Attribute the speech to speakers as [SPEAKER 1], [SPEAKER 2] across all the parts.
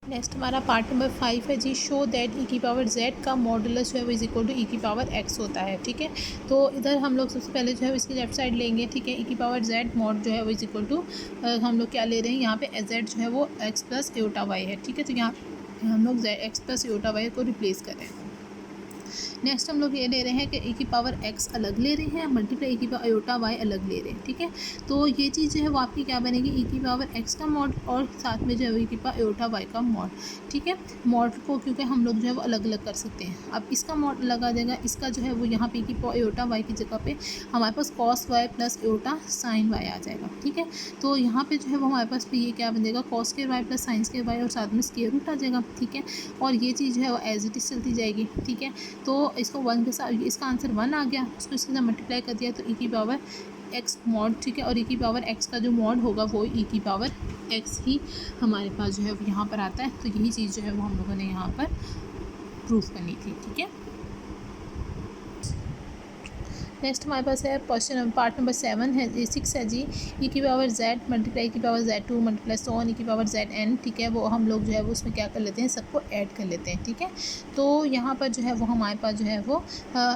[SPEAKER 1] Next हमारा part number 5 है जी। Show that ई की पावर z का मॉडुलस जो है वो इज इक्वल टू ई की पावर x होता है। ठीक है, तो इधर हम लोग सबसे पहले जो है इसकी लेफ्ट साइड लेंगे। ठीक है, ई की पावर z मॉड जो है वो इज इक्वल टू हम लोग क्या ले रहे हैं, यहाँ पे z जो है वो x प्लस एओटा y है। ठीक है, तो यहाँ हम लोग x प्लस एओटा y को रिप्लेस कर रहे हैं। नेक्स्ट हम लोग ये ले रहे हैं कि ई की पावर x अलग ले रहे हैं, मल्टीप्लाई ई की पावर एओटा y अलग ले रहे हैं। ठीक है, तो ये चीज़ जो है वो आपकी क्या बनेगी, ई की पावर x का मॉड और साथ में जो है ई की पावर एओटा y का मॉड। ठीक है, मॉड को क्योंकि हम लोग जो है वो अलग अलग कर सकते हैं। अब इसका मॉड लगा देगा, इसका जो है वो यहाँ पे ई की पावर एओटा y की जगह पे हमारे पास cos y plus iota sine y आ जाएगा। ठीक है, तो यहाँ पे जो है वो हमारे पास भी ये क्या बन जाएगा, cos square y plus sine square y और साथ में स्क्वायर रूट आ जाएगा। ठीक है, और ये चीज़ जो है वो एज इट इज चलती जाएगी। ठीक है, तो इसको 1 के साथ, इसका आंसर 1 आ गया, उसको इसके साथ मल्टीप्लाई कर दिया तो ई की पावर x मॉड। ठीक है, और ई की पावर x का जो मॉड होगा वो ई की पावर x ही हमारे पास जो है वो यहाँ पर आता है। तो यही चीज़ जो है वो हम लोगों ने यहाँ पर प्रूफ करनी थी। ठीक है, नेक्स्ट हमारे पास है क्वेश्चन पार्ट नंबर 7 है, 6 है जी। ई की पावर z मल्टीप्लाई ई की power z2 multiply so on e की पावर zn। ठीक है, वो हम लोग जो है वो उसमें क्या कर लेते हैं, सबको ऐड कर लेते हैं। ठीक है, तो यहाँ पर जो है वो हमारे पास जो है वो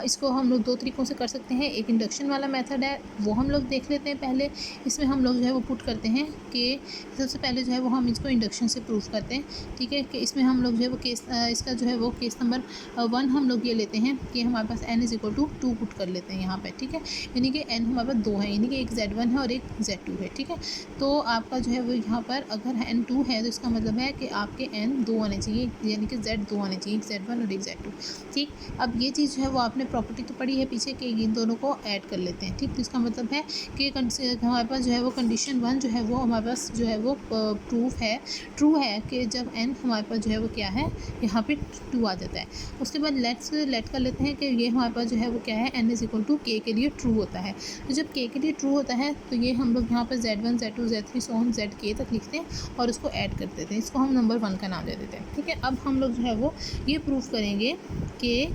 [SPEAKER 1] इसको हम लोग 2 तरीक़ों से कर सकते हैं। एक इंडक्शन वाला मेथड है, वो हम लोग देख लेते हैं पहले। इसमें हम लोग जो है वो पुट करते हैं कि सबसे पहले जो है वो हम इसको इंडक्शन से प्रूफ करते हैं। ठीक है, कि इसमें हम लोग जो है वो केस इसका जो है वो केस नंबर 1 हम लोग ये लेते हैं कि हमारे पास n is equal to 2 put कर लेते हैं यहाँ पे। ठीक है, यानी कि n हमारे पास 2 है, यानी कि एक z1 है और एक z2 है। ठीक है, तो आपका जो है वो यहाँ पर अगर n 2 है तो इसका मतलब है कि आपके n 2 आने चाहिए, यानी कि z 2 आने चाहिए, एक z1 और एक z2। ठीक, अब ये चीज़ जो है वो आपने प्रॉपर्टी तो पढ़ी है पीछे कि इन दोनों को ऐड कर लेते हैं। ठीक, तो इसका मतलब है कि हमारे पास जो है वो कंडीशन 1 जो है वो हमारे पास जो है वो प्रूफ है, ट्रू है कि जब n हमारे पास जो है वो क्या है, यहाँ पे 2 आ जाता है। उसके बाद लेट कर लेते हैं कि ये हमारे पास जो है वो क्या है, n is equal to k के लिए ट्रू होता है। तो जब k के लिए ट्रू होता है तो ये हम लोग यहाँ पर z1 z2 z3 so on zk तक लिखते हैं और उसको ऐड कर देते हैं। इसको हम नंबर 1 का नाम दे देते हैं। ठीक है, अब हम लोग जो है वो ये प्रूफ करेंगे कि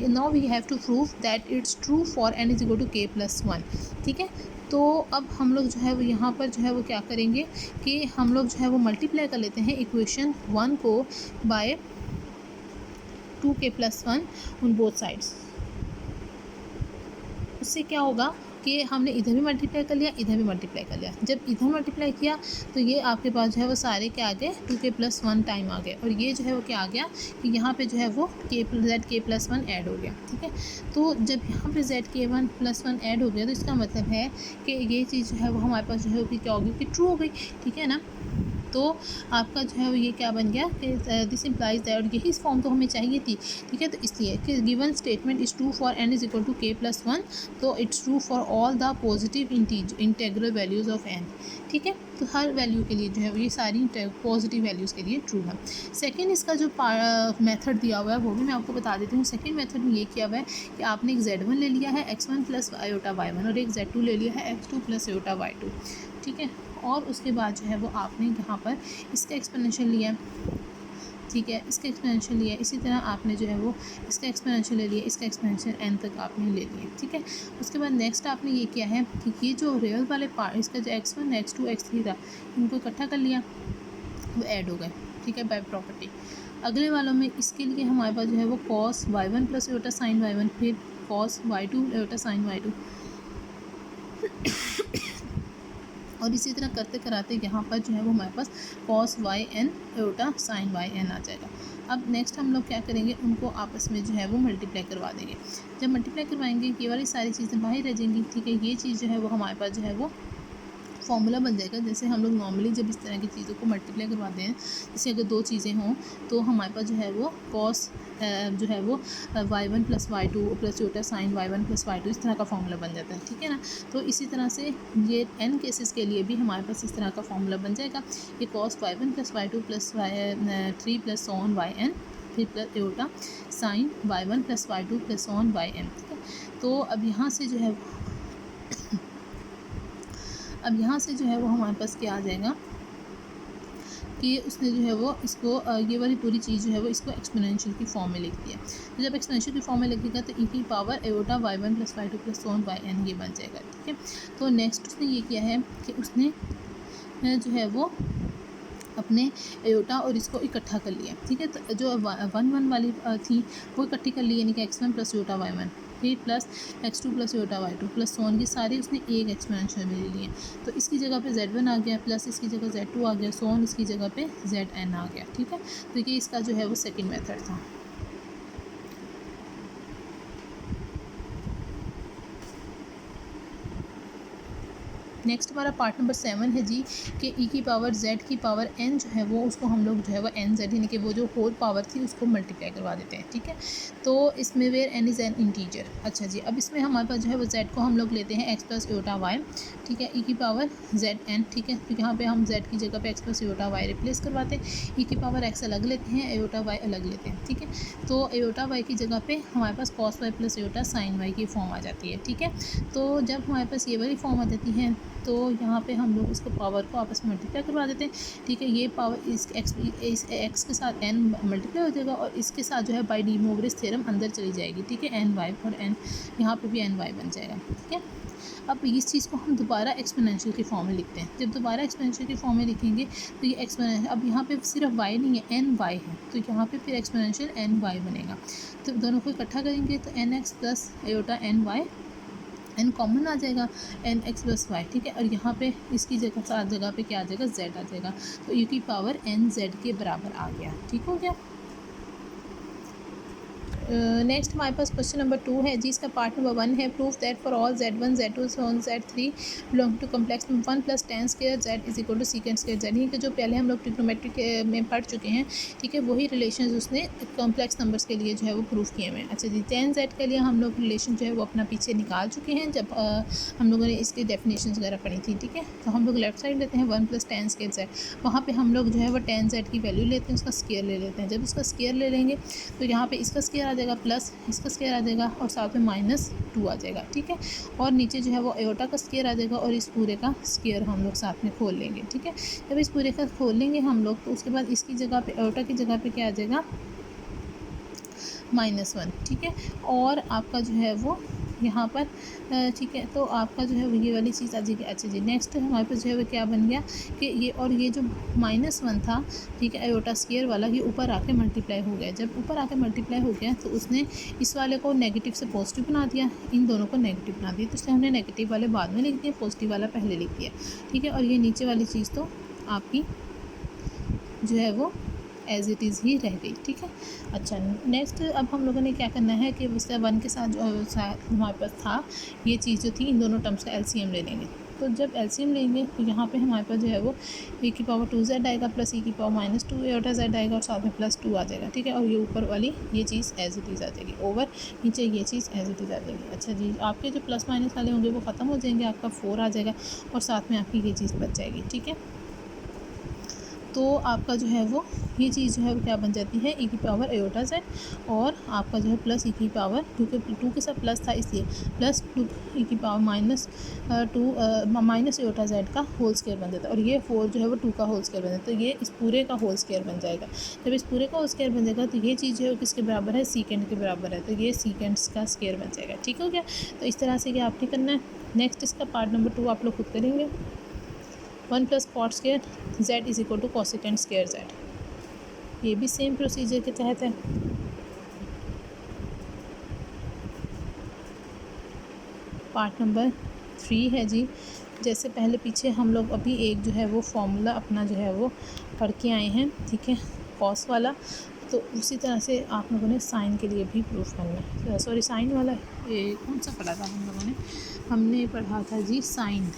[SPEAKER 1] now we have to proof that it's true for n is equal to k plus 1। ठीक है, तो अब हम लोग जो है वो यहाँ पर जो है वो क्या करेंगे कि हम लोग जो है वो मल्टीप्लाई कर लेते हैं इक्वेशन 1 को by 2k plus 1 on both sides. उससे क्या होगा कि हमने इधर भी मल्टीप्लाई कर लिया, इधर भी मल्टीप्लाई कर लिया। जब इधर मल्टीप्लाई किया तो ये आपके पास जो है वो सारे क्या आ गए, 2k प्लस 1 टाइम आ गए, और ये जो है वो क्या आ गया कि यहाँ पे जो है वो k प्लस 1 ऐड हो गया। ठीक है, तो जब यहाँ पे z प्लस 1 ऐड हो गया तो इसका मतलब है कि ये चीज़ जो है वो हमारे पास जो है वो क्या होगी, कि ट्रू हो गई। ठीक है ना, तो आपका जो है वो ये क्या बन गया कि दिस इम्प्लाइज दैट, यही इस फॉर्म तो हमें चाहिए थी। ठीक है, तो इसलिए कि given statement is true for n is equal to k plus 1, तो it's true for all the positive integral values of n। ठीक है, तो हर वैल्यू के लिए जो है वो ये सारी पॉजिटिव वैल्यूज़ के लिए ट्रू है। सेकेंड इसका जो मेथड दिया हुआ है वो भी मैं आपको बता देती हूँ। सेकेंड मेथड में ये किया हुआ है कि आपने एक z1 ले लिया है x1 प्लस आयोटा y1 और एक z2 ले लिया है x2 प्लस आयोटा y2। ठीक है, और उसके बाद जो है वो आपने यहाँ पर इसका एक्सपोनेंशियल लिया। ठीक है, इसका एक्सपोनेंशियल लिया, इसी तरह आपने जो है वो इसका एक्सपोनेंशियल ले लिया, इसका एक्सपोनेंशियल n तक आपने ले लिया। ठीक है, उसके बाद नेक्स्ट आपने ये किया है कि ये जो रियल वाले पार्ट, इसका जो x1 x2 x3 था, इनको इकट्ठा कर लिया, वो ऐड हो गए। ठीक है, बाय प्रॉपर्टी। अगले वालों में इसके लिए हमारे पास जो है वो cos y1 plus eta sine y1, फिर कॉस y2 एटा साइन y2, और इसी तरह करते कराते यहाँ पर जो है वो हमारे पास कॉस वाई एन एटा साइन वाई एन आ जाएगा। अब नेक्स्ट हम लोग क्या करेंगे, उनको आपस में जो है वो मल्टीप्लाई करवा देंगे। जब मल्टीप्लाई करवाएंगे ये वाली सारी चीज़ें बाहर रह जाएंगी। ठीक है, ये चीज़ जो है वो हमारे पास जो है वो फॉर्मूला बन जाएगा। जैसे हम लोग नॉर्मली जब इस तरह की चीज़ों को मल्टीप्लाई करवाते हैं, जैसे अगर 2 चीज़ें हों तो हमारे पास जो है वो कॉस जो है वो y1 plus y2 plus eta sine y1 plus y2 इस तरह का फॉर्मूला बन जाता है। ठीक है ना, तो इसी तरह से ये n केसेस के लिए भी हमारे पास इस तरह का फॉर्मूला बन जाएगा। ये cos y1 plus y2 plus 3 plus on yn, फिर plus eta sine y1 plus y2 plus on yn। ठीक है, तो अब यहाँ से जो है वो हमारे पास क्या आ जाएगा कि उसने जो है वो इसको ये वाली पूरी चीज़ जो है वो इसको एक्सपोनेंशियल की फॉर्म में लिख दिया। तो जब एक्सपोनेंशियल की फॉर्म में लिखेगा तो ई की power Etah y1 plus y2 plus on yn ये बन जाएगा। ठीक है, तो नेक्स्ट उसने ये किया है कि उसने जो है वो अपने एयोटा और इसको इकट्ठा कर लिया, ठीक है। तो जो 1 1 वाली थी वो इकट्ठी कर ली, यानी कि x1 प्लस एयोटा y1 फिर plus x2 plus aorta y2 plus so on की सारी उसने एक एक्सपोनेंशियल में ले लिए। तो इसकी जगह पे z1 आ गया, प्लस इसकी जगह z2 आ गया, सोन इसकी जगह पे zn आ गया, ठीक है। तो ये इसका जो है वो सेकेंड मेथड था। नेक्स्ट हमारा पार्ट नंबर 7 है जी कि e की पावर z की पावर n जो है वो उसको हम लोग जो है वो n z यानी कि वो जो होल पावर थी उसको मल्टीप्लाई करवा देते हैं, ठीक है। तो इसमें where n is an integer. अच्छा जी, अब इसमें हमारे पास जो है वो z को हम लोग लेते हैं x प्लस एयोटा y, ठीक है, e की पावर zn, ठीक है। तो यहाँ पे हम z की जगह पे x plus aorta y replace करवाते हैं, e की पावर x अलग लेते हैं, एयोटा y अलग लेते हैं, ठीक है। तो एयोटा y की जगह पे हमारे पास cos y plus aorta sin y की फॉर्म आ जाती है, ठीक है। तो जब हमारे पास ये वाली फॉर्म आ जाती है तो यहाँ पे हम लोग इसको पावर को आपस में मल्टीप्लाई करवा देते हैं, ठीक है। ये पावर इस x के साथ n मल्टीप्लाई हो जाएगा और इसके साथ जो है बाय डी मोवरेज थ्योरम अंदर चली जाएगी, ठीक है। n y और n यहाँ पे भी n y बन जाएगा, ठीक है। अब इस चीज़ को हम दोबारा एक्सपोनेंशियल की फॉर्म में लिखते हैं। जब दोबारा एक्सपोनेंशियल की फॉर्म में लिखेंगे तो ये एक्सपोनेंशियल, अब यहाँ पे सिर्फ y नहीं है, n y है, तो यहाँ पे फिर एक्सपोनेंशियल n y बनेगा। तो दोनों को इकट्ठा करेंगे तो n x plus iota n y, n common आ जाएगा, n x प्लस वाई, ठीक है। और यहाँ पे इसकी जगह साथ जगह पे क्या आ जाएगा, z आ जाएगा। तो u की पावर n z के बराबर आ गया, ठीक हो गया। नेक्स्ट हमारे पास क्वेश्चन नंबर 2 है जी, इसका पार्ट नंबर 1 है। Prove that for all z1 z2 z3 belong to complex 1 plus tan square z is equal to secant square z, ये कि जो पहले हम लोग ट्रिग्नोमेट्रिक में पढ़ चुके हैं, ठीक है, वही रिलेशन उसने कॉम्प्लेक्स नंबर्स के लिए जो है वो प्रूफ किए हुए हैं। अच्छा जी, tan z के लिए हम लोग रिलेशन जो है वो अपना पीछे निकाल चुके हैं जब हम लोगों ने इसकी डेफिनेशन वगैरह पढ़ी थी, ठीक है। तो हम लोग लेफ्ट साइड लेते हैं 1 प्लस tan स्क्वायर z, वहाँ पर हम लोग जो है वो tan z की वैल्यू लेते हैं, उसका स्क्वायर ले लेते हैं। जब उसका स्क्वायर ले लेंगे तो यहाँ पर इसका स्क्वायर आ जाएगा प्लस इसका स्क्वायर आ जाएगा और साथ में -2 आ जाएगा, ठीक है। और नीचे जो है वो एयोटा का स्क्वायर आ जाएगा और इस पूरे का स्क्वायर हम लोग साथ में खोल लेंगे, ठीक है। जब इस पूरे का खोल लेंगे हम लोग तो उसके बाद इसकी जगह पे एयोटा की जगह पे क्या आ जाएगा, -1, ठीक है। और आपका जो है वो यहाँ पर ठीक है, तो आपका जो है वो ये वाली चीज़ आ जाएगी। अच्छा जी, नेक्स्ट हमारे पास जो है वो क्या बन गया कि ये और ये जो -1 था, ठीक है, एयोटा स्क्वायर वाला, ये ऊपर आके मल्टीप्लाई हो गया। जब ऊपर आके मल्टीप्लाई हो गया तो उसने इस वाले को नेगेटिव से पॉजिटिव बना दिया, इन दोनों को नेगेटिव बना दिया। तो इसलिए हमने नेगेटिव वाले बाद में लिख दिया, पॉजिटिव वाला पहले लिख दिया, ठीक है। और ये नीचे वाली चीज़ तो आपकी जो है वो एज इट इज़ ही रह गई, ठीक है। अच्छा, नेक्स्ट अब हम लोगों ने क्या करना है कि उसका 1 के साथ जो हमारे पास था ये चीज़ जो थी, इन दोनों टर्म्स का एलसीएम ले लेंगे। तो जब एलसीएम लेंगे तो यहाँ पे हमारे पास जो है वो e की पावर 2z आएगा प्लस e की पावर -2 एयोटा z आएगा और साथ में +2 आ जाएगा, ठीक है। और ये ऊपर वाली ये चीज़ एज इट इज़ आ जाएगी, ओवर नीचे ये चीज़ एज इट इज़ आ जाएगी। अच्छा जी, आपके जो प्लस माइनस वाले होंगे वो ख़त्म हो जाएंगे, आपका 4 आ जाएगा और साथ में आपकी ये चीज़ बच जाएगी, ठीक है। तो आपका जो है वो ये चीज़ जो है वो क्या बन जाती है, e की पावर एयोटा z और आपका जो है प्लस e की पावर, क्योंकि 2 के साथ प्लस था इसलिए +2 e की पावर -2 माइनस एयोटा z का होल स्क्वायर बन जाता है। और ये 4 जो है वो 2 का होल स्क्वायर बन जाता है, तो ये इस पूरे का होल स्क्वायर बन जाएगा। जब इस पूरे का होल स्क्वायर बन जाएगा तो ये चीज़ जो है किसके बराबर है, सीकेंड के बराबर है, तो ये सीकेंड्स का स्क्वायर बन जाएगा, ठीक हो गया। तो इस तरह से क्या आपने करना है। नेक्स्ट इसका पार्ट नंबर 2 आप लोग खुद करेंगे। 1 plus cot square z is equal to cosecant square z, ये भी सेम प्रोसीजर के तहत है। पार्ट नंबर 3 है जी, जैसे पहले पीछे हम लोग अभी एक जो है वो फॉर्मूला अपना जो है वो पढ़ के आए हैं, ठीक है, कॉस वाला। तो उसी तरह से आप लोगों ने साइन के लिए भी प्रूफ करना है। सॉरी, साइन वाला ये कौन सा पढ़ा था हम लोगों ने, हमने पढ़ा था जी साइन।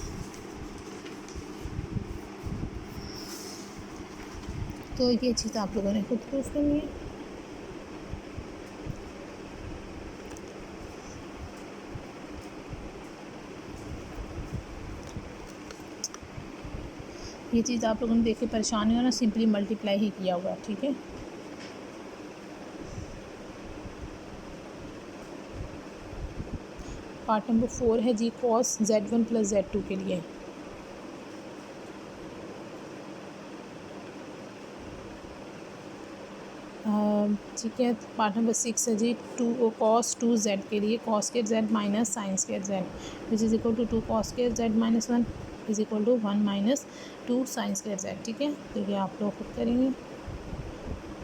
[SPEAKER 1] तो ये चीज़ आप लोगों ने खुद प्रूफ करनी है। ये चीज़ आप लोगों ने देख के परेशान नहीं होना, सिंपली मल्टीप्लाई ही किया हुआ है, ठीक है। पार्ट नंबर 4 है जी, कॉस z1 प्लस z2 के लिए। ठीक है, पार्ट नंबर 6 है जी, 2 cos 2z के लिए, cos square z minus sine square z which is equal to 2 cos square z -1 is equal to 1 minus 2 sine square z. ठीक है, तो ये आप लोग खुद करेंगे,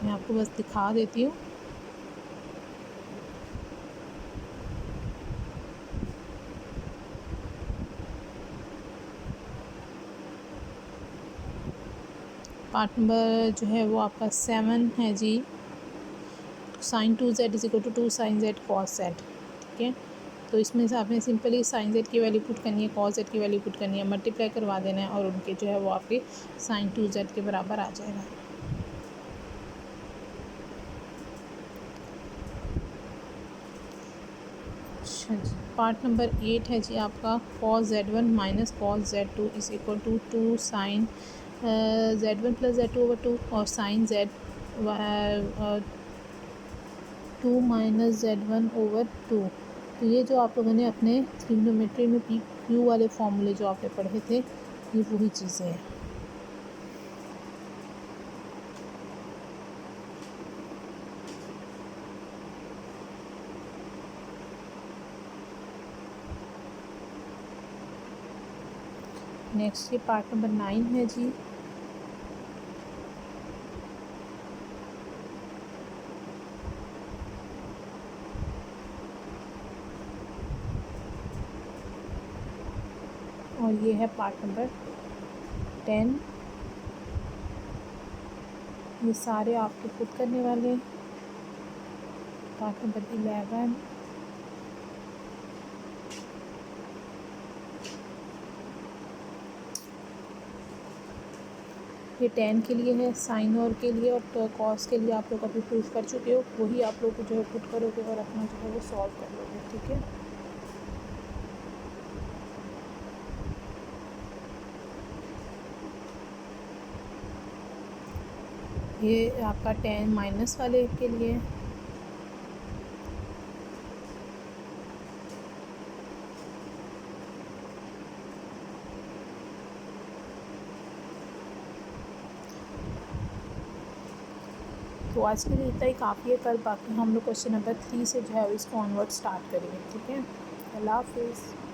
[SPEAKER 1] मैं आपको बस दिखा देती हूँ। पार्ट नंबर जो है वो आपका 7 है जी। Sine 2z is equal to 2 sine z cos z. ठीक है, तो इसमें से आपने सिंपली साइन जेड की वैल्यू पुट करनी है, कॉस जेड की वैल्यू पुट करनी है, मल्टीप्लाई करवा देना है और उनके जो है वो आपके साइन 2z के बराबर आ जाएगा। अच्छा जी, पार्ट नंबर 8 है जी आपका cos z1 minus cos z2 is equal to 2 sine z1 plus z2 over 2 और sign z 2 minus z1 over 2। तो ये जो आप लोगों ने अपने ट्रिग्नोमेट्री में पी क्यू वाले फॉर्मूले जो आपने पढ़े थे, ये वही चीज़ें हैं। नेक्स्ट ये पार्ट नंबर 9 है जी। और ये है पार्ट नंबर 10। ये सारे आपके खुद करने वाले। पार्ट नंबर 11, ये 10 के लिए है, साइन और के लिए और कॉस के लिए आप लोग अभी प्रूफ कर चुके हो, वही आप लोग को जो है पुट करोगे और अपना जो है वो सॉल्व कर लोगे। ठीक है, ये आपका 10 माइनस वाले के लिए। तो आज के लिए इतना ही काफ़ी है, कल बाकी हम लोग क्वेश्चन नंबर 3 से जो है इसको ऑनवर्ड स्टार्ट करेंगे। ठीक है, अल्लाह हाफिज़।